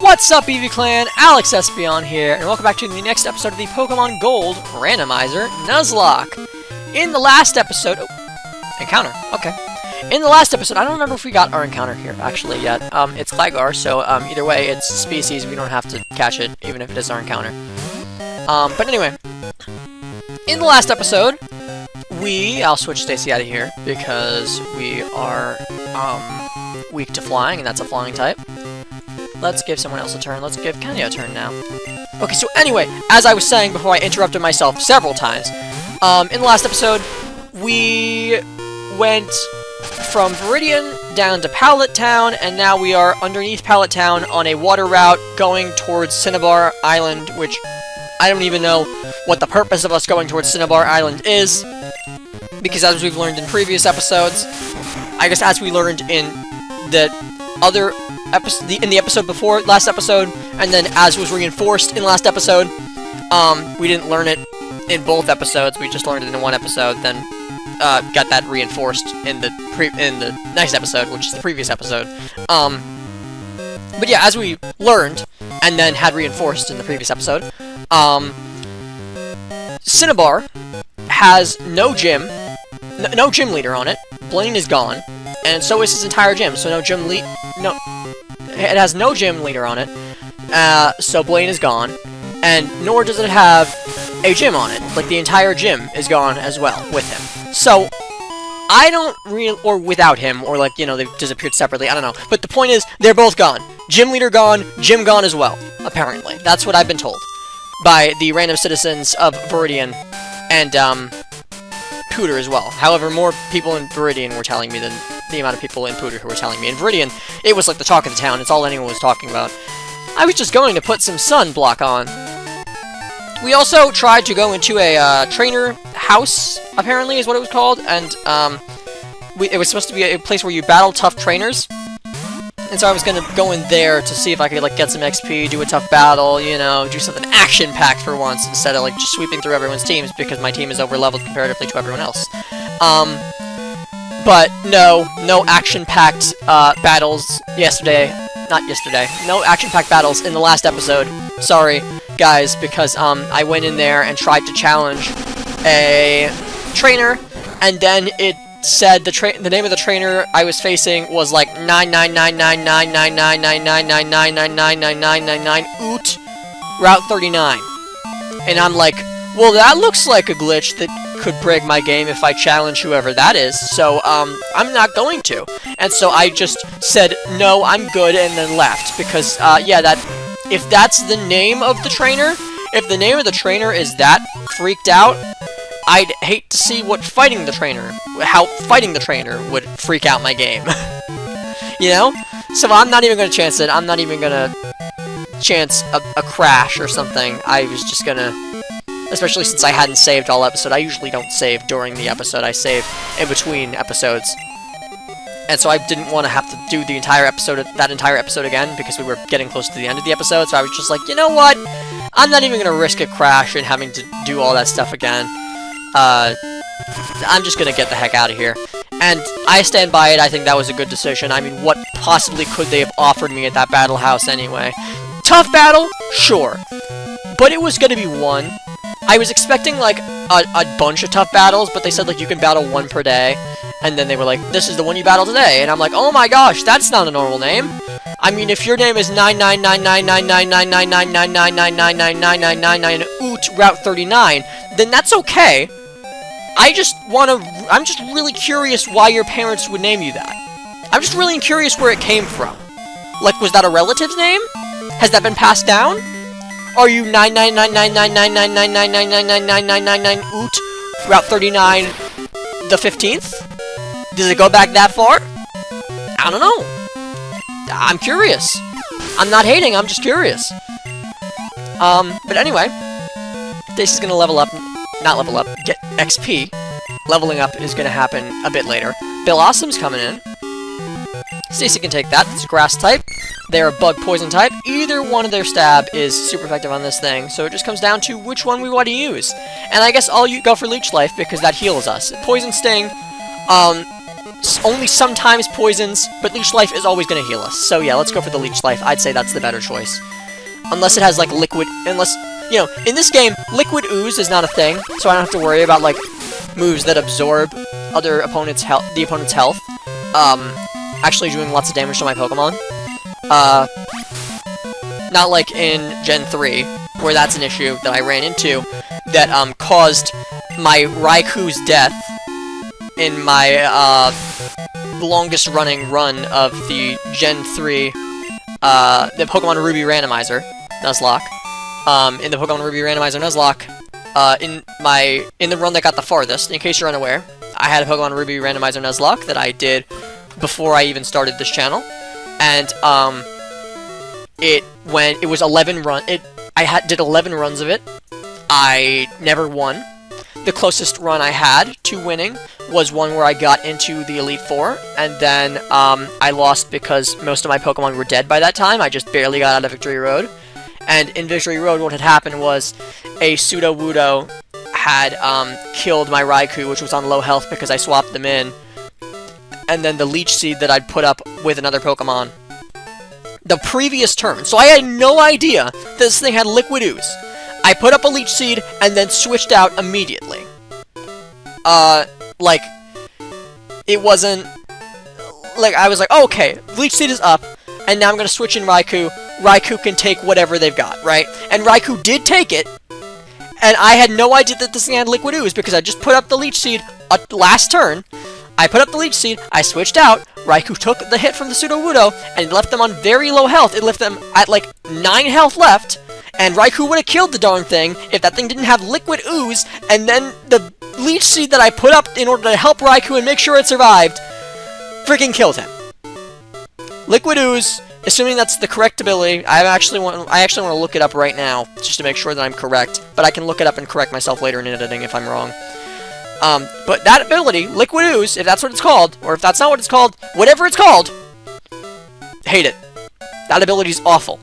What's up, EV Clan? Alex Espion here, and welcome back to the next episode of the Pokemon Gold Randomizer Nuzlocke. In the last episode... Oh, encounter. Okay. In the last episode, I don't remember if we got our encounter here, actually, yet. It's Gligar, so either way, it's species. We don't have to catch it, even if it is our encounter. But anyway. In the last episode, I'll switch Stacy out of here, because we are, weak to flying, and that's a flying type. Let's give someone else a turn. Let's give Kenny a turn now. Okay, so anyway, as I was saying before I interrupted myself several times, in the last episode, we went from Viridian down to Pallet Town, and now we are underneath Pallet Town on a water route going towards Cinnabar Island, which I don't even know what the purpose of us going towards Cinnabar Island is, because as we've learned in previous episodes, I guess as we learned in the other in the episode before last episode, and then as was reinforced in last episode, we didn't learn it in both episodes. We just learned it in one episode, then got that reinforced in the next episode, which is the previous episode. But yeah, as we learned and then had reinforced in the previous episode, Cinnabar has no gym leader on it. Blaine is gone, and so is his entire gym. So it has no gym leader on it, so Blaine is gone, and nor does it have a gym on it. Like, the entire gym is gone as well with him. So, I don't or without him, or like, you know, they've disappeared separately, I don't know. But the point is, they're both gone. Gym leader gone, gym gone as well, apparently. That's what I've been told by the random citizens of Viridian, and, Pooter as well. However, more people in Viridian were telling me than the amount of people in Pooter who were telling me. In Viridian, it was like the talk of the town. It's all anyone was talking about. I was just going to put some sunblock on. We also tried to go into a trainer house, apparently is what it was called, and it was supposed to be a place where you battle tough trainers. And so I was going to go in there to see if I could, like, get some XP, do a tough battle, you know, do something action-packed for once, instead of, like, just sweeping through everyone's teams, because my team is over-leveled comparatively to everyone else. But no action-packed, battles no action-packed battles in the last episode. Sorry, guys, because, I went in there and tried to challenge a trainer, and then it said the name of the trainer I was facing was like 99999999999999999 oot Route 39. And I'm like, well, that looks like a glitch that could break my game if I challenge whoever that is, so I'm not going to. And so I just said, no, I'm good, and then left, because yeah, if that's the name of the trainer, if the name of the trainer is that freaked out, I'd hate to see how fighting the trainer would freak out my game. You know? So I'm not even gonna chance it. I'm not even gonna chance a crash or something. I was just gonna... Especially since I hadn't saved all episode. I usually don't save during the episode. I save in between episodes. And so I didn't want to have to do that entire episode again, because we were getting close to the end of the episode. So I was just like, you know what? I'm not even gonna risk a crash and having to do all that stuff again. I'm just gonna get the heck out of here. And I stand by it. I think that was a good decision. I mean, what possibly could they have offered me at that battle house anyway? Tough battle? Sure. But it was gonna be one. I was expecting, like, a bunch of tough battles, but they said, like, you can battle one per day. And then they were like, this is the one you battle today. And I'm like, oh my gosh, that's not a normal name. I mean, if your name is 99999999999999999 oot Route 39, then that's okay. I'm just really curious why your parents would name you that. I'm just really curious where it came from. Like, was that a relative's name? Has that been passed down? Are you 999999999999999 oot Route 39 the 15th? Does it go back that far? I don't know. I'm curious. I'm not hating, I'm just curious. But anyway, Stacy's gonna get XP. Leveling up is gonna happen a bit later. Bill Awesome's coming in. Stacy can take that. It's a grass type. They're a bug poison type. Either one of their stab is super effective on this thing, so it just comes down to which one we want to use. And I guess I'll go for Leech Life, because that heals us. Poison Sting, only sometimes poisons, but Leech Life is always going to heal us. So yeah, let's go for the Leech Life. I'd say that's the better choice. Unless it has, like, liquid... Unless... You know, in this game, Liquid Ooze is not a thing, so I don't have to worry about, like, moves that absorb other opponent's health, the opponent's health. Actually doing lots of damage to my Pokemon. Not like in Gen 3, where that's an issue that I ran into that, caused my Raikou's death in my, longest running run of the Gen 3, the Pokemon Ruby Randomizer, Nuzlocke. In the Pokemon Ruby Randomizer Nuzlocke, in the run that got the farthest, in case you're unaware, I had a Pokemon Ruby Randomizer Nuzlocke that I did before I even started this channel, and, it was 11 did 11 runs of it. I never won. The closest run I had to winning was one where I got into the Elite Four, and then, I lost because most of my Pokemon were dead by that time. I just barely got out of Victory Road. And in Victory Road, what had happened was a Sudowoodo had killed my Raikou, which was on low health because I swapped them in. And then the Leech Seed that I'd put up with another Pokemon the previous turn. So I had no idea that this thing had Liquid Ooze. I put up a Leech Seed and then switched out immediately. Like, it wasn't... Like, I was like, oh, okay, Leech Seed is up, and now I'm gonna switch in Raikou. Raikou can take whatever they've got, right? And Raikou did take it, and I had no idea that this thing had Liquid Ooze, because I just put up the Leech Seed last turn. I put up the Leech Seed, I switched out, Raikou took the hit from the Sudowoodo, and left them on very low health. It left them at, like, 9 health left, and Raikou would have killed the darn thing if that thing didn't have Liquid Ooze, and then the Leech Seed that I put up in order to help Raikou and make sure it survived, freaking killed him. Liquid Ooze... Assuming that's the correct ability, I actually want to look it up right now, just to make sure that I'm correct, but I can look it up and correct myself later in editing if I'm wrong. But that ability, Liquid Ooze, if that's what it's called, or if that's not what it's called, whatever it's called, hate it. That ability's awful.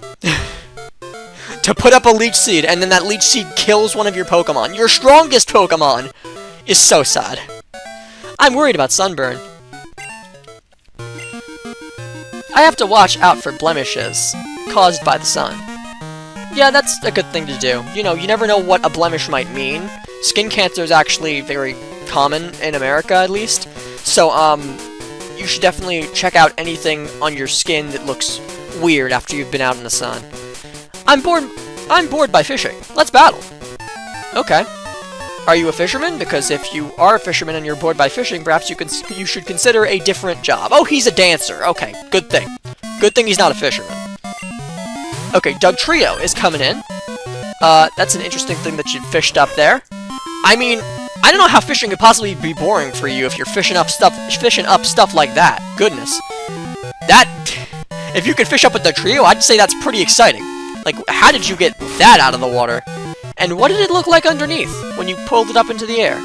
To put up a Leech Seed, and then that Leech Seed kills one of your Pokemon, your strongest Pokemon, is so sad. I'm worried about Sunburn. I have to watch out for blemishes caused by the sun. Yeah, that's a good thing to do. You know, you never know what a blemish might mean. Skin cancer is actually very common in America, at least. So, you should definitely check out anything on your skin that looks weird after you've been out in the sun. I'm bored by fishing. Let's battle. Okay. Are you a fisherman? Because if you are a fisherman and you're bored by fishing, perhaps you should consider a different job. Oh, he's a dancer. Okay, good thing. Good thing he's not a fisherman. Okay, Dugtrio is coming in. That's an interesting thing that you fished up there. I mean, I don't know how fishing could possibly be boring for you if you're fishing up stuff like that. Goodness. If you could fish up a Dugtrio, I'd say that's pretty exciting. Like, how did you get that out of the water? And what did it look like underneath when you pulled it up into the air?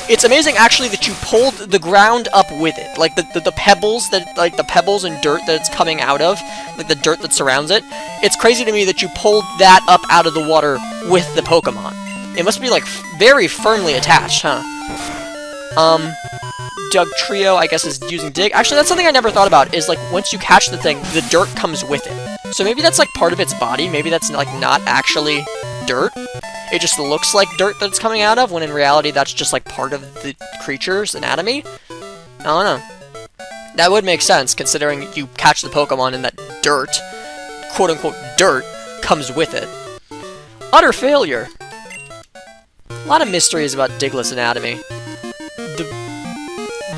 It's amazing, actually, that you pulled the ground up with it. Like, the pebbles, the pebbles and dirt that it's coming out of, like the dirt that surrounds it. It's crazy to me that you pulled that up out of the water with the Pokemon. It must be, like, very firmly attached, huh? Dugtrio, I guess, is using Dig. Actually, that's something I never thought about, is, like, once you catch the thing, the dirt comes with it. So maybe that's, like, part of its body. Maybe that's, like, not actually dirt. It just looks like dirt that it's coming out of, when in reality that's just, like, part of the creature's anatomy. I don't know. That would make sense, considering you catch the Pokemon and that dirt, quote-unquote dirt, comes with it. Utter failure. A lot of mysteries about Diglett's anatomy.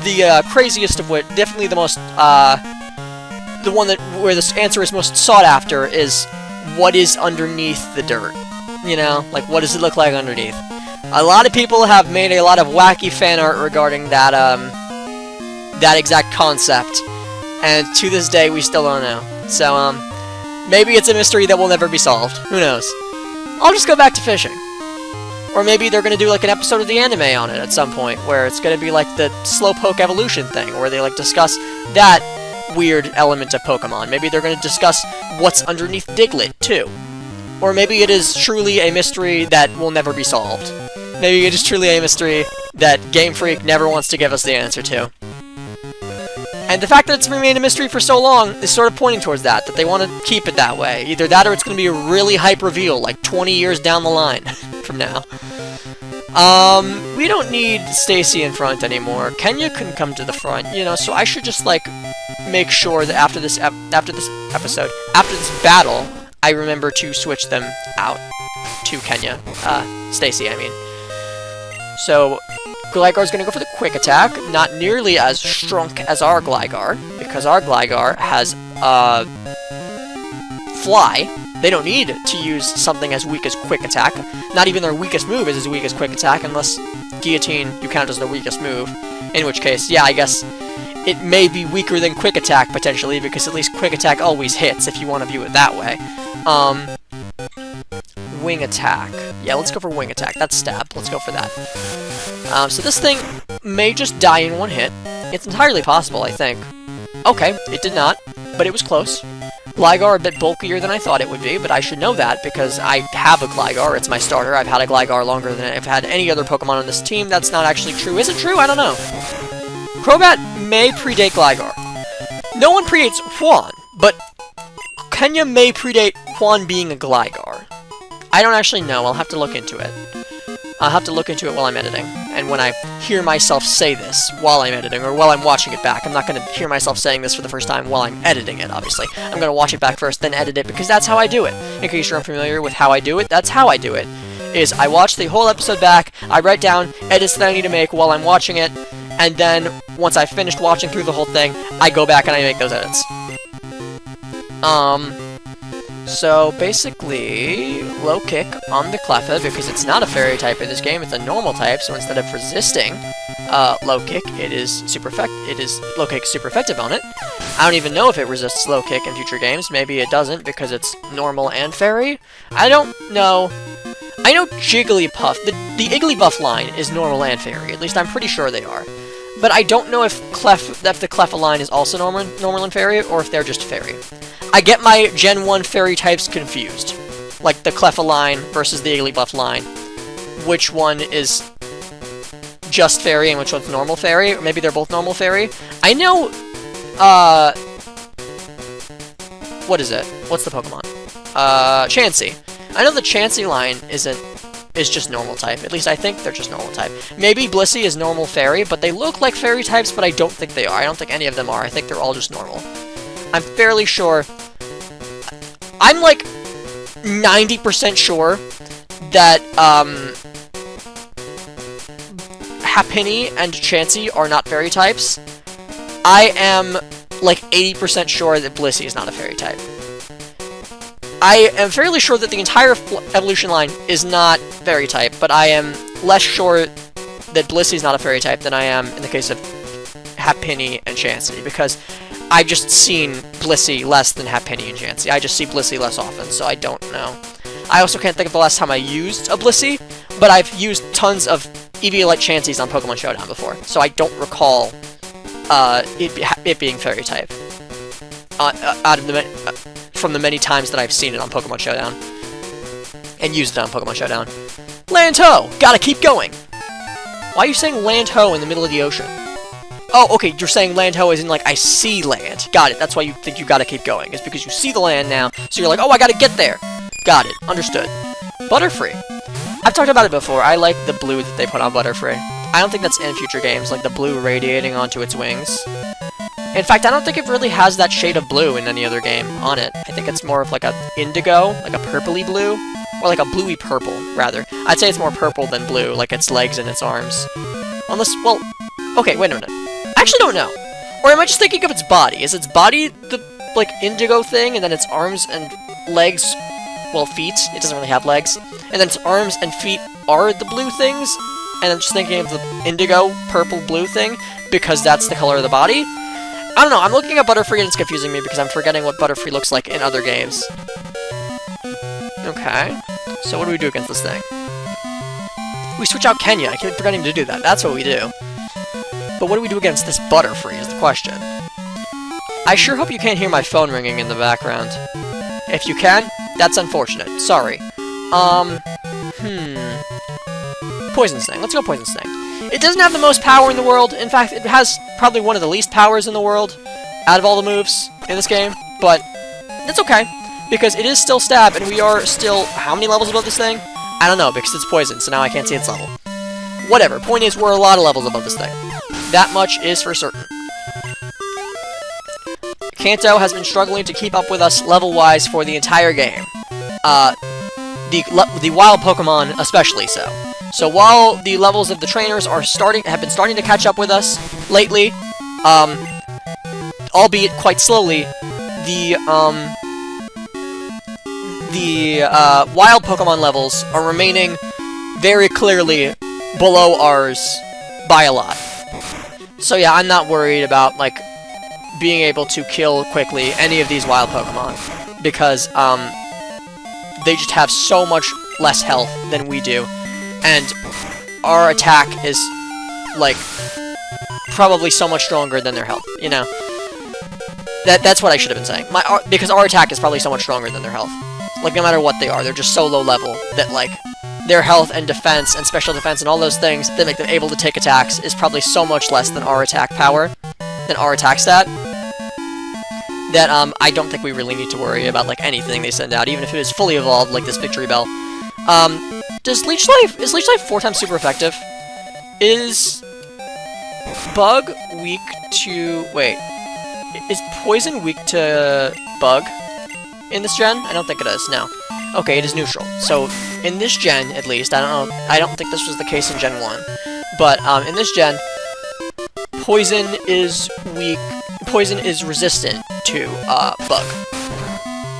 The craziest of which, definitely the most, the one where this answer is most sought after is, what is underneath the dirt? You know, like, what does it look like underneath? A lot of people have made a lot of wacky fan art regarding that, that exact concept, and to this day, we still don't know. So, maybe it's a mystery that will never be solved. Who knows? I'll just go back to fishing. Or maybe they're gonna do, like, an episode of the anime on it at some point, where it's gonna be, like, the Slowpoke evolution thing, where they, like, discuss that weird element of Pokemon. Maybe they're gonna discuss what's underneath Diglett, too. Or maybe it is truly a mystery that will never be solved. Maybe it is truly a mystery that Game Freak never wants to give us the answer to. And the fact that it's remained a mystery for so long is sort of pointing towards that they want to keep it that way. Either that or it's going to be a really hype reveal, like 20 years down the line from now. We don't need Stacy in front anymore. Kenya can come to the front, you know, so I should just, like, make sure that after this battle, I remember to switch them out to Kenya. Stacy, I mean. So, Gligar's gonna go for the quick attack, not nearly as strong as our Gligar, because our Gligar has, Fly. They don't need to use something as weak as quick attack. Not even their weakest move is as weak as quick attack, unless Guillotine you count as their weakest move. In which case, yeah, I guess it may be weaker than quick attack, potentially, because at least quick attack always hits, if you want to view it that way. Wing attack. Yeah, let's go for wing attack. That's stab. Let's go for that. So this thing may just die in one hit. It's entirely possible, I think. Okay, it did not, but it was close. Gligar a bit bulkier than I thought it would be, but I should know that because I have a Gligar. It's my starter. I've had a Gligar longer than I've had any other Pokemon on this team. That's not actually true. Is it true? I don't know. Crobat may predate Gligar. No one predates Juan, but Kenya may predate Juan being a Gligar. I don't actually know. I'll have to look into it. I'll have to look into it while I'm editing. And when I hear myself say this while I'm editing, or while I'm watching it back, I'm not going to hear myself saying this for the first time while I'm editing it, obviously. I'm going to watch it back first, then edit it, because that's how I do it. In case you're unfamiliar with how I do it, that's how I do it. Is I watch the whole episode back, I write down edits that I need to make while I'm watching it, and then, once I've finished watching through the whole thing, I go back and I make those edits. So, basically, low kick on the Cleffa, because it's not a fairy type in this game, it's a normal type, so instead of resisting low kick, it is low kick super effective on it. I don't even know if it resists low kick in future games, maybe it doesn't, because it's normal and fairy. I don't know. I know Jigglypuff, the Igglybuff line is normal and fairy, at least I'm pretty sure they are. But I don't know if the Cleffa line is also normal and fairy, or if they're just fairy. I get my Gen 1 fairy types confused. Like the Cleffa line versus the Igglybuff line. Which one is just fairy and which one's normal fairy? Or maybe they're both normal fairy. I know, what is it? What's the Pokemon? Chansey. I know the Chansey line is just normal type. At least I think they're just normal type. Maybe Blissey is normal fairy, but they look like fairy types, but I don't think they are. I don't think any of them are. I think they're all just normal. I'm fairly sure. I'm like 90% sure that Happiny and Chansey are not fairy types. I am like 80% sure that Blissey is not a fairy type. I am fairly sure that the entire evolution line is not fairy type, but I am less sure that Blissey is not a fairy type than I am in the case of Happiny and Chansey, because I've just seen Blissey less than Happiny and Chansey. I just see Blissey less often, so I don't know. I also can't think of the last time I used a Blissey, but I've used tons of Eevee-like Chanseys on Pokemon Showdown before, so I don't recall it being fairy type. From the many times that I've seen it on Pokemon Showdown. And used it on Pokemon Showdown. Land-ho! Gotta keep going! Why are you saying land-ho in the middle of the ocean? Oh, okay, you're saying land-ho as in, like, I see land. Got it, that's why you think you gotta keep going. It's because you see the land now, so you're like, oh, I gotta get there! Got it, understood. Butterfree. I've talked about it before, I like the blue that they put on Butterfree. I don't think that's in future games, like the blue radiating onto its wings. In fact, I don't think it really has that shade of blue in any other game on it. I think it's more of like a indigo, like a purpley blue, or like a bluey purple, rather. I'd say it's more purple than blue, like its legs and its arms. Unless, well, okay, wait a minute. I actually don't know. Or am I just thinking of its body? Is its body the, like, indigo thing, and then its arms and legs, well, feet, it doesn't really have legs, and then its arms and feet are the blue things, and I'm just thinking of the indigo, purple, blue thing, because that's the color of the body? I don't know, I'm looking at Butterfree and it's confusing me because I'm forgetting what Butterfree looks like in other games. Okay, so what do we do against this thing? We switch out Kenya, I keep forgetting to do that, that's what we do. But what do we do against this Butterfree is the question. I sure hope you can't hear my phone ringing in the background. If you can, that's unfortunate, sorry. Poison Sting, let's go Poison Sting. It doesn't have the most power in the world. In fact, it has probably one of the least powers in the world out of all the moves in this game. But it's okay, because it is still stab, and we are still... How many levels above this thing? I don't know, because it's poison, so now I can't see its level. Whatever. Point is, we're a lot of levels above this thing. That much is for certain. Kanto has been struggling to keep up with us level-wise for the entire game. The wild Pokemon especially so. So while the levels of the trainers are have been starting to catch up with us lately, albeit quite slowly, the wild Pokemon levels are remaining very clearly below ours by a lot. So yeah, I'm not worried about, like, being able to kill quickly any of these wild Pokemon, because they just have so much less health than we do, and our attack is, like, probably so much stronger than their health, you know? That's what I should have been saying. Because our attack is probably so much stronger than their health. Like, no matter what they are, they're just so low level that, like, their health and defense and special defense and all those things that make them able to take attacks is probably so much less than our attack power, than our attack stat, that I don't think we really need to worry about, like, anything they send out, even if it is fully evolved, like this Victory Bell. Is Leech Life 4 times super effective? Is Bug weak to... Wait. Is Poison weak to Bug in this gen? I don't think it is, no. Okay, it is neutral. So, in this gen, at least, I don't think this was the case in Gen 1, but, in this gen, Poison is resistant to, Bug.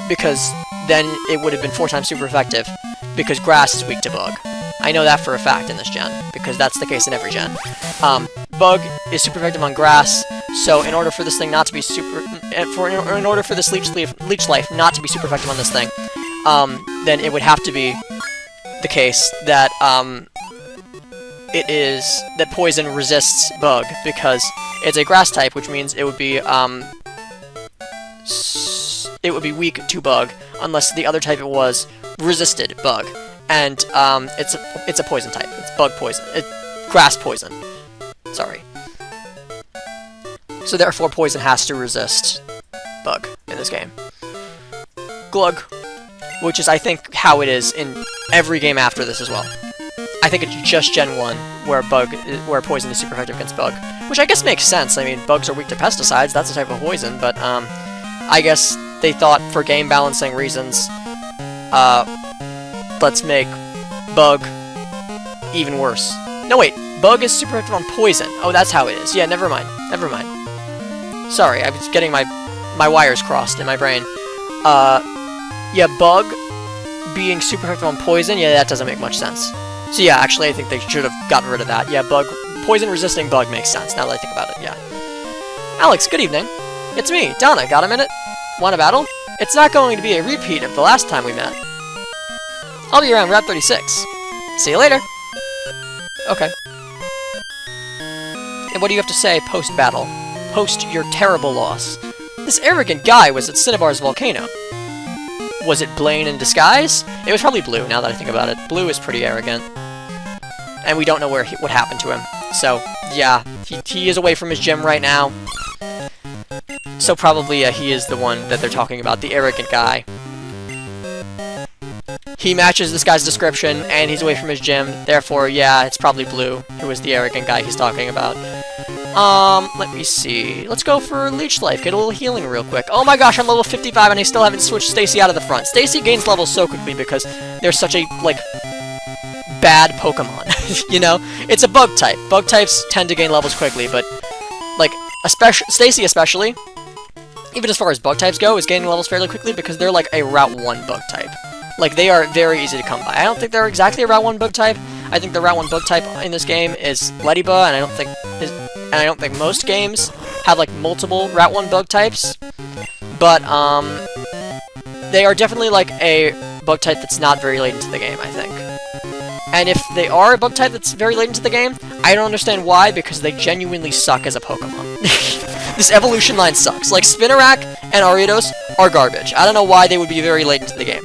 Because then it would have been 4 times super effective, because Grass is weak to Bug. I know that for a fact in this gen, because that's the case in every gen. Bug is super effective on Grass, so in order for this thing not to be in order for this Leech Life not to be super effective on this thing, then it would have to be the case that, that Poison resists Bug, because it's a Grass type, which means it would be weak to Bug, unless the other type it was resisted Bug. And, it's a Poison type. It's Bug Poison. It's Grass Poison. Sorry. So therefore, Poison has to resist Bug in this game. Glug. Which is, I think, how it is in every game after this as well. I think it's just Gen 1 where Poison is super effective against Bug. Which I guess makes sense. I mean, Bugs are weak to pesticides, that's a type of poison, but, I guess they thought for game balancing reasons, let's make Bug even worse. No, wait, Bug is super effective on Poison. Oh, that's how it is. Yeah, never mind. Never mind. Sorry, I was getting my wires crossed in my brain. Yeah, Bug being super effective on Poison, yeah, that doesn't make much sense. So yeah, actually, I think they should have gotten rid of that. Yeah, Poison resisting Bug makes sense, now that I think about it, yeah. Alex, good evening. It's me, Donna, got a minute? Want a battle? It's not going to be a repeat of the last time we met. I'll be around Route 36. See you later. Okay. And what do you have to say post-battle? Post your terrible loss. This arrogant guy was at Cinnabar's volcano. Was it Blaine in disguise? It was probably Blue, now that I think about it. Blue is pretty arrogant. And we don't know what happened to him. So, yeah, he is away from his gym right now. So probably he is the one that they're talking about, the arrogant guy. He matches this guy's description, and he's away from his gym. Therefore, yeah, it's probably Blue, who is the arrogant guy he's talking about. Let me see. Let's go for Leech Life. Get a little healing real quick. Oh my gosh, I'm level 55 and I still haven't switched Stacy out of the front. Stacy gains levels so quickly because they're such a, like, bad Pokemon. You know? It's a bug type. Bug types tend to gain levels quickly, but, like, Stacy especially, even as far as bug types go, is gaining levels fairly quickly because they're like a Route 1 bug type. Like, they are very easy to come by. I don't think they're exactly a Route 1 bug type. I think the Route 1 bug type in this game is Leddyba, and I don't think most games have, like, multiple Route 1 bug types. But, they are definitely, like, a bug type that's not very late into the game, I think. And if they are a bug type that's very late into the game, I don't understand why, because they genuinely suck as a Pokemon. This evolution line sucks. Like, Spinarak and Ariados are garbage. I don't know why they would be very late into the game.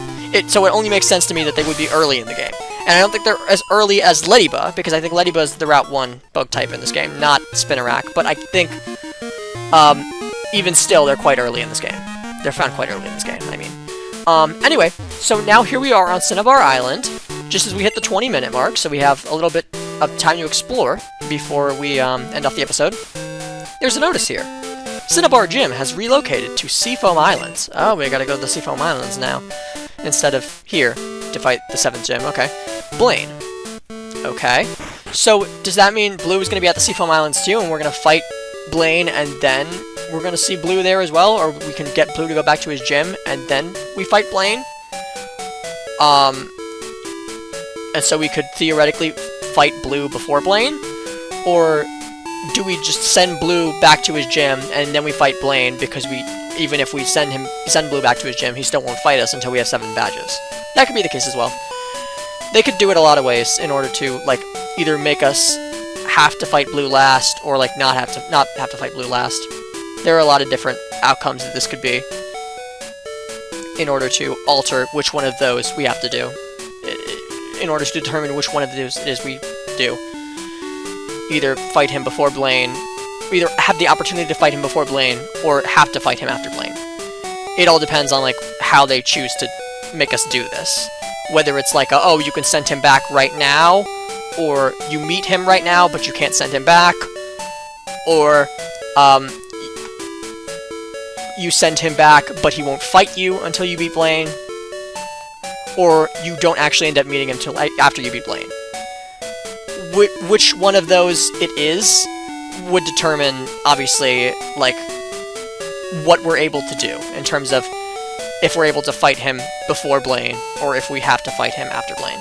So it only makes sense to me that they would be early in the game. And I don't think they're as early as Ledyba, because I think Ledyba is the Route 1 bug type in this game, not Spinarak. But I think, even still, they're quite early in this game. They're found quite early in this game, I mean. Anyway, so now here we are on Cinnabar Island, just as we hit the 20-minute mark, so we have a little bit of time to explore before we end off the episode. There's a notice here. Cinnabar Gym has relocated to Seafoam Islands. Oh, we gotta go to the Seafoam Islands now, instead of here to fight the 7th gym. Okay. Blaine. Okay. So, does that mean Blue is gonna be at the Seafoam Islands too, and we're gonna fight Blaine, and then we're gonna see Blue there as well, or we can get Blue to go back to his gym, and then we fight Blaine? And so we could theoretically fight Blue before Blaine? Or do we just send Blue back to his gym, and then we fight Blaine, because even if we send Blue back to his gym, he still won't fight us until we have 7 badges. That could be the case as well. They could do it a lot of ways in order to, like, either make us have to fight Blue last, or, like, not have to fight Blue last. There are a lot of different outcomes that this could be in order to alter which one of those we have to do. In order to determine which one of those it is we do. Either fight him before Blaine, either have the opportunity to fight him before Blaine, or have to fight him after Blaine. It all depends on, like, how they choose to make us do this. Whether it's like, oh, you can send him back right now, or you meet him right now, but you can't send him back, or, you send him back, but he won't fight you until you beat Blaine, or you don't actually end up meeting him until after you beat Blaine. Which one of those it is would determine, obviously, like, what we're able to do, in terms of if we're able to fight him before Blaine, or if we have to fight him after Blaine.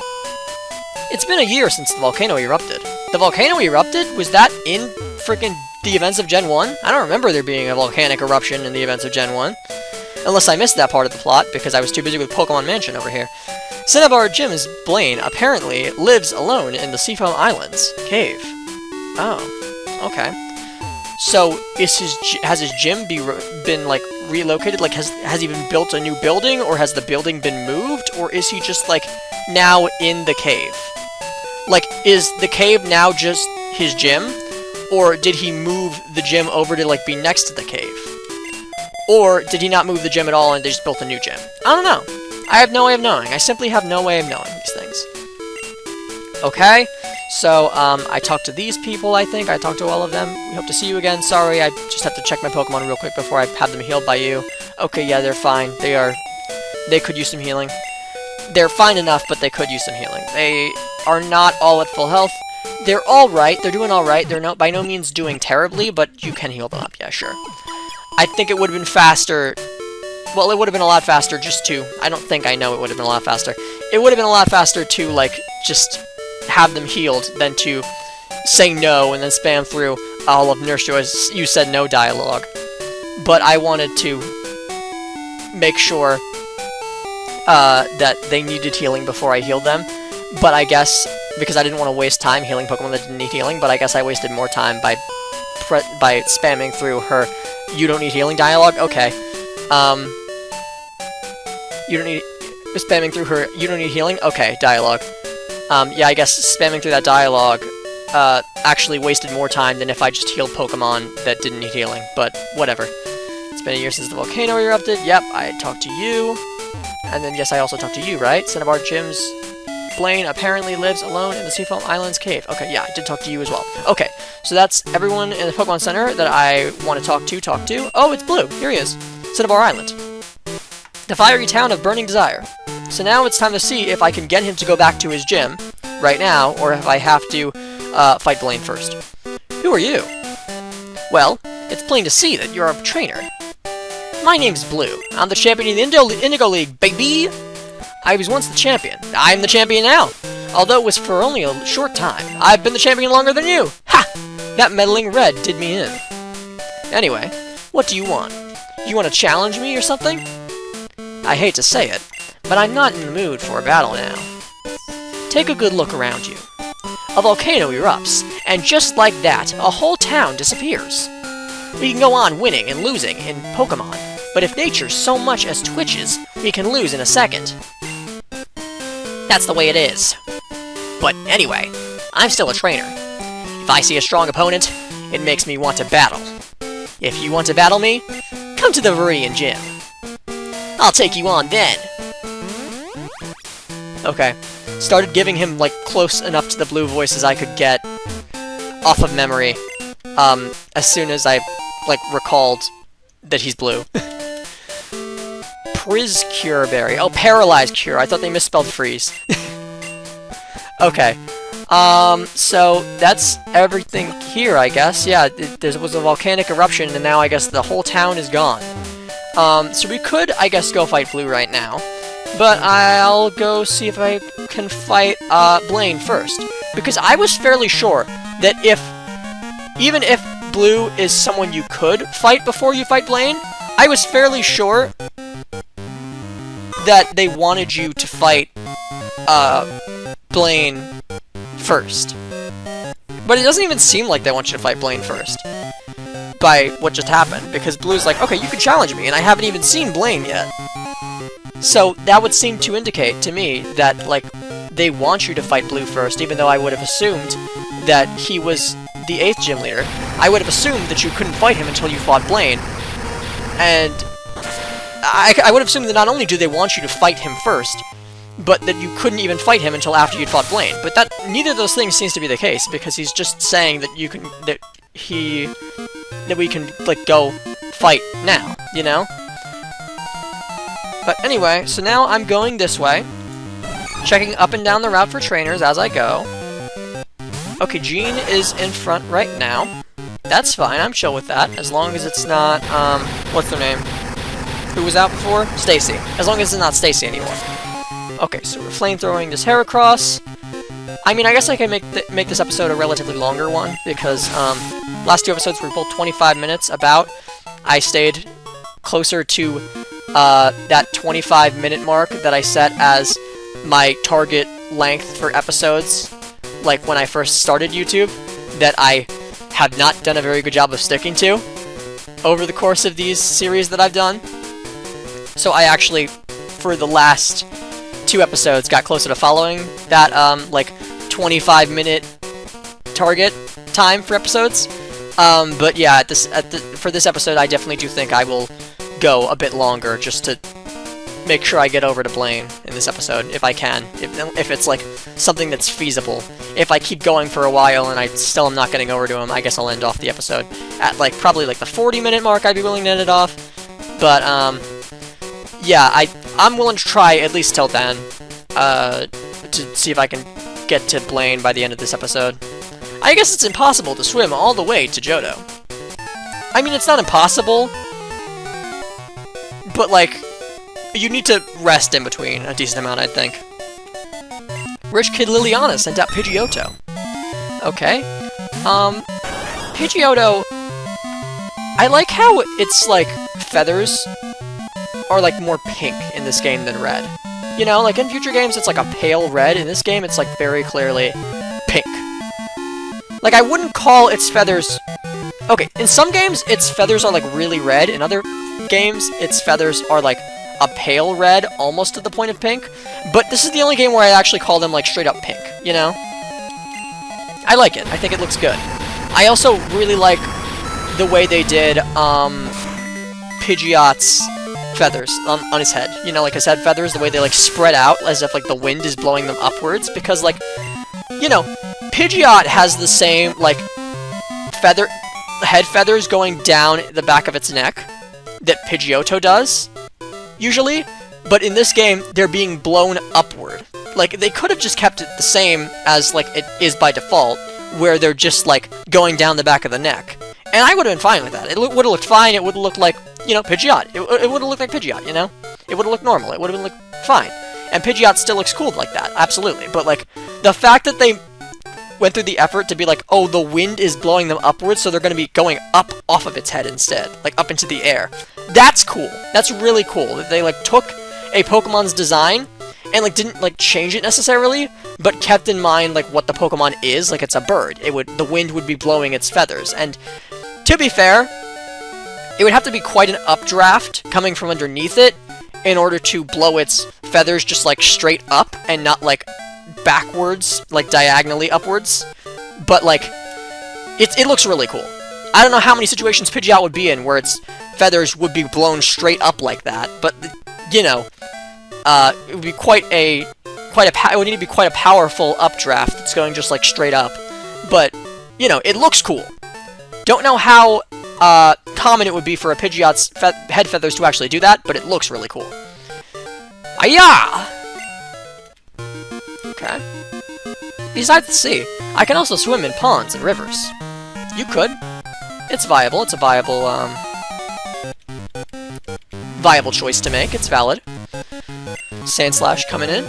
It's been a year since the volcano erupted. The volcano erupted? Was that in freaking the events of Gen 1? I don't remember there being a volcanic eruption in the events of Gen 1. Unless I missed that part of the plot, because I was too busy with Pokemon Mansion over here. Cinnabar Gym's Blaine apparently lives alone in the Seafoam Islands cave. Oh, okay. So, has his gym been, like, relocated? Like, has he been built a new building, or has the building been moved, or is he just, like, now in the cave? Like, is the cave now just his gym, or did he move the gym over to, like, be next to the cave? Or did he not move the gym at all and they just built a new gym? I don't know. I have no way of knowing. I simply have no way of knowing these things. Okay, so, I talked to these people, I think. I talked to all of them. We hope to see you again. Sorry, I just have to check my Pokemon real quick before I have them healed by you. Okay, yeah, they're fine. They could use some healing. They're fine enough, but they could use some healing. They are not all at full health. They're alright. They're doing alright. They're by no means doing terribly, but you can heal them up. Yeah, sure. I think it would have been faster. Well, it would have been a lot faster just to... I don't think I know it would have been a lot faster. It would have been a lot faster to, like, just have them healed than to say no and then spam through all of Nurse Joy's "you said no" dialogue. But I wanted to make sure that they needed healing before I healed them. But I guess, because I didn't want to waste time healing Pokemon that didn't need healing, but I guess I wasted more time by spamming through her "you don't need healing" dialogue. Okay. You don't need... Spamming through her "you don't need healing"? Okay, dialogue. Yeah, I guess spamming through that dialogue actually wasted more time than if I just healed Pokemon that didn't need healing, but whatever. It's been a year since the volcano erupted. Yep, I talked to you. And then, yes, I also talked to you, right? Cinnabar Gym's Blaine apparently lives alone in the Seafoam Islands cave. Okay, yeah, I did talk to you as well. Okay, so that's everyone in the Pokemon Center that I want to talk to. Oh, it's Blue. Here he is. Cinnabar Island. The fiery town of Burning Desire. So now it's time to see if I can get him to go back to his gym right now, or if I have to fight Blaine first. Who are you? Well, it's plain to see that you're a trainer. My name's Blue. I'm the champion of the Indigo League, baby! I was once the champion. I'm the champion now. Although it was for only a short time. I've been the champion longer than you! Ha! That meddling red did me in. Anyway, what do you want? You want to challenge me or something? I hate to say it, but I'm not in the mood for a battle now. Take a good look around you. A volcano erupts, and just like that, a whole town disappears. We can go on winning and losing in Pokemon, but if nature so much as twitches, we can lose in a second. That's the way it is. But anyway, I'm still a trainer. If I see a strong opponent, it makes me want to battle. If you want to battle me, come to the Viridian Gym. I'll take you on then. Okay. Started giving him, like, close enough to the blue voice as I could get off of memory, as soon as I, like, recalled that he's blue. Priz Cure Berry. Oh, Paralyzed Cure. I thought they misspelled freeze. Okay. So that's everything here, I guess. Yeah, there was a volcanic eruption, and now I guess the whole town is gone. So we could, I guess, go fight Blue right now. But I'll go see if I can fight, Blaine first. Because I was fairly sure that even if Blue is someone you could fight before you fight Blaine, I was fairly sure that they wanted you to fight, Blaine first. But it doesn't even seem like they want you to fight Blaine first. By what just happened. Because Blue's like, okay, you can challenge me, and I haven't even seen Blaine yet. So that would seem to indicate to me that, like, they want you to fight Blue first, even though I would have assumed that he was the 8th gym leader. I would have assumed that you couldn't fight him until you fought Blaine. And I would have assumed that not only do they want you to fight him first, but that you couldn't even fight him until after you'd fought Blaine. But that neither of those things seems to be the case, because he's just saying that we can, like, go fight now, you know? But anyway, so now I'm going this way, checking up and down the route for trainers as I go. Okay, Jean is in front right now. That's fine, I'm chill with that, as long as it's not, what's their name? Who was out before? Stacy. As long as it's not Stacy anymore. Okay, so we're flamethrowing this Heracross. I mean, I guess I can make this episode a relatively longer one, because, last 2 episodes were both 25 minutes, about. I stayed closer to, that 25-minute mark that I set as my target length for episodes, like when I first started YouTube, that I have not done a very good job of sticking to over the course of these series that I've done. So I actually, for the last 2 episodes, got closer to following that, like, 25-minute target time for episodes. But yeah, for this episode, I definitely do think I will go a bit longer, just to make sure I get over to Blaine in this episode, if I can. If it's, like, something that's feasible. If I keep going for a while and I still am not getting over to him, I guess I'll end off the episode at, like, probably, like, the 40-minute mark. I'd be willing to end it off. But, yeah, I'm willing to try at least till then, to see if I can get to Blaine by the end of this episode. I guess it's impossible to swim all the way to Johto. I mean, it's not impossible, but, like, you need to rest in between a decent amount, I think. Rich Kid Liliana sent out Pidgeotto. Okay. Pidgeotto, I like how its, like, feathers are, like, more pink in this game than red. You know, like, in future games, it's, like, a pale red. In this game, it's, like, very clearly pink. Like, I wouldn't call its feathers... Okay, in some games, its feathers are, like, really red. In other games, its feathers are, like, a pale red, almost to the point of pink. But this is the only game where I actually call them, like, straight up pink, you know? I like it. I think it looks good. I also really like the way they did, Pidgeot's feathers on his head. You know, like his head feathers, the way they, like, spread out as if, like, the wind is blowing them upwards. Because, like, you know, Pidgeot has the same, like, head feathers going down the back of its neck that Pidgeotto does, usually. But in this game, they're being blown upward. Like, they could have just kept it the same as, like, it is by default, where they're just, like, going down the back of the neck. And I would have been fine with that. It would have looked fine. It would have looked like, you know, Pidgeot. It would have looked like Pidgeot, you know? It would have looked normal. It would have been, like, fine. And Pidgeot still looks cool like that, absolutely. But, like, the fact that they went through the effort to be like, oh, the wind is blowing them upwards, so they're going to be going up off of its head instead. Like, up into the air. That's cool. That's really cool. That they, like, took a Pokemon's design and, like, didn't, like, change it necessarily, but kept in mind, like, what the Pokemon is. Like, it's a bird. The wind would be blowing its feathers. And, to be fair, it would have to be quite an updraft coming from underneath it in order to blow its feathers just, like, straight up and not, like, backwards, like diagonally upwards, but like it looks really cool. I don't know how many situations Pidgeot would be in where its feathers would be blown straight up like that, but you know, it would be it would need to be quite a powerful updraft that's going just like straight up. But you know, it looks cool. Don't know how common it would be for a Pidgeot's head feathers to actually do that, but it looks really cool. Ayah! Okay. Besides the sea, I can also swim in ponds and rivers. You could. It's viable. It's a viable choice to make. It's valid. Sandslash coming in.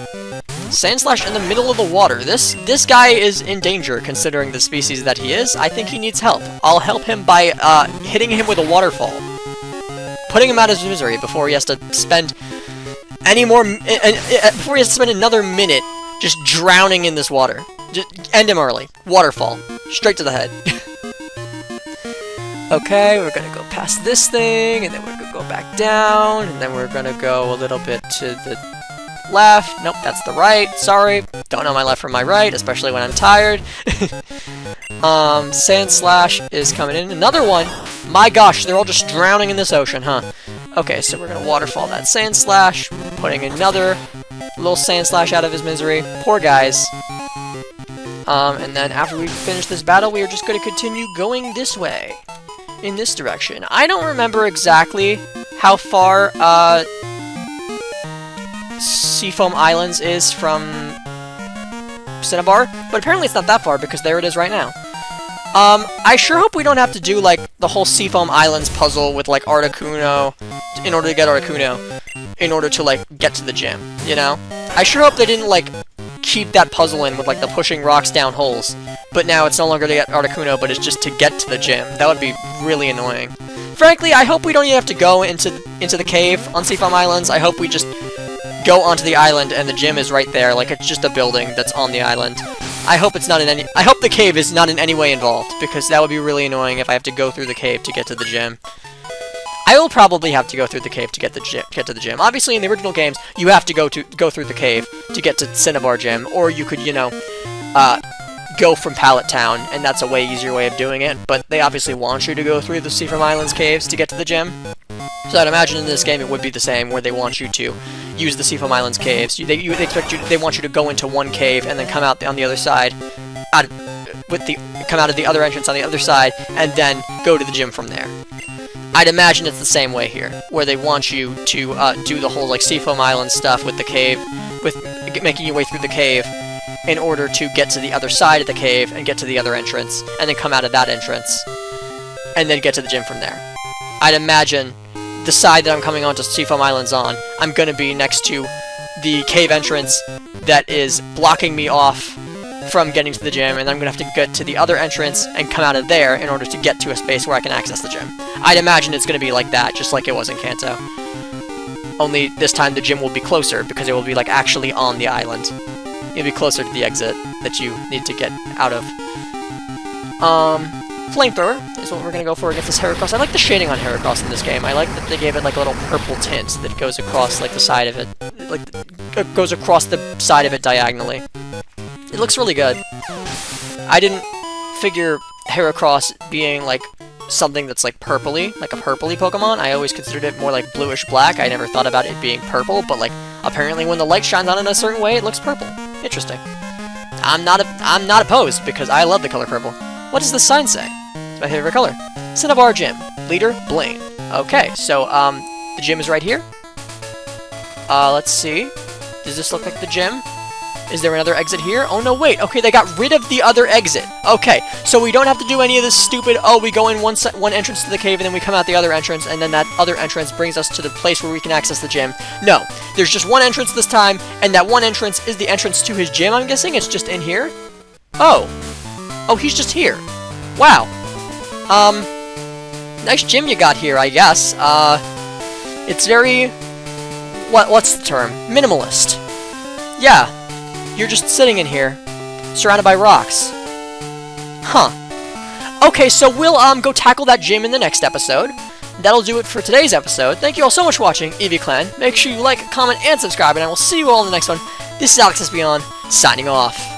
Sandslash in the middle of the water. This guy is in danger, considering the species that he is. I think he needs help. I'll help him by hitting him with a waterfall. Putting him out of his misery before he has to spend before he has to spend another minute just drowning in this water. Just end him early. Waterfall. Straight to the head. Okay, we're gonna go past this thing, and then we're gonna go back down, and then we're gonna go a little bit to the left. Nope, that's the right. Sorry. Don't know my left from my right, especially when I'm tired. Sandslash is coming in. Another one. My gosh, they're all just drowning in this ocean, huh? Okay, so we're gonna waterfall that Sandslash, putting another little Sandslash out of his misery. Poor guys. And then after we finish this battle, we are just gonna continue going this way. In this direction. I don't remember exactly how far Seafoam Islands is from Cinnabar, but apparently it's not that far because there it is right now. I sure hope we don't have to do like the whole Seafoam Islands puzzle with like Articuno in order to get Articuno in order to like get to the gym, you know? I sure hope they didn't like keep that puzzle in with like the pushing rocks down holes, but now it's no longer to get Articuno, but it's just to get to the gym. That would be really annoying. Frankly, I hope we don't even have to go into the cave on Seafoam Islands. I hope we just go onto the island and the gym is right there, like it's just a building that's on the island. I hope the cave is not in any way involved, because that would be really annoying if I have to go through the cave to get to the gym. I will probably have to go through the cave to get to the gym. Obviously, in the original games, you have to go through the cave to get to Cinnabar Gym, or you could, you know, go from Pallet Town, and that's a way easier way of doing it. But they obviously want you to go through the Seafoam Islands caves to get to the gym. So I'd imagine in this game it would be the same, where they want you to use the Seafoam Islands caves. They want you to go into one cave and then come out on the other side, come out of the other entrance on the other side, and then go to the gym from there. I'd imagine it's the same way here, where they want you to do the whole like Seafoam Island stuff with the cave, with making your way through the cave in order to get to the other side of the cave and get to the other entrance, and then come out of that entrance, and then get to the gym from there. I'd imagine the side that I'm coming onto Seafoam Islands on, I'm gonna be next to the cave entrance that is blocking me off from getting to the gym, and I'm gonna have to get to the other entrance and come out of there in order to get to a space where I can access the gym. I'd imagine it's gonna be like that, just like it was in Kanto. Only this time the gym will be closer, because it will be like actually on the island. It'll be closer to the exit that you need to get out of. Flamethrower is what we're gonna go for against this Heracross. I like the shading on Heracross in this game. I like that they gave it like a little purple tint that goes across like the side of it, goes across the side of it diagonally. It looks really good. I didn't figure Heracross being like something that's like purpley, like a purpley Pokemon. I always considered it more like bluish black. I never thought about it being purple, but like apparently when the light shines on it in a certain way, it looks purple. Interesting. I'm not opposed because I love the color purple. What does the sign say? It's my favorite color. Cinnabar Gym. Leader, Blaine. Okay, so the gym is right here. Let's see. Does this look like the gym? Is there another exit here? Oh, no, wait. Okay, they got rid of the other exit. Okay, so we don't have to do any of this stupid, oh, we go in one entrance to the cave, and then we come out the other entrance, and then that other entrance brings us to the place where we can access the gym. No, there's just one entrance this time, and that one entrance is the entrance to his gym, I'm guessing? It's just in here? Oh. Oh, he's just here. Wow. Nice gym you got here, I guess. It's very... What's the term? Minimalist. Yeah. You're just sitting in here, surrounded by rocks. Huh. Okay, so we'll go tackle that gym in the next episode. That'll do it for today's episode. Thank you all so much for watching, EV Clan. Make sure you like, comment, and subscribe, and I will see you all in the next one. This is Alex Espion, signing off.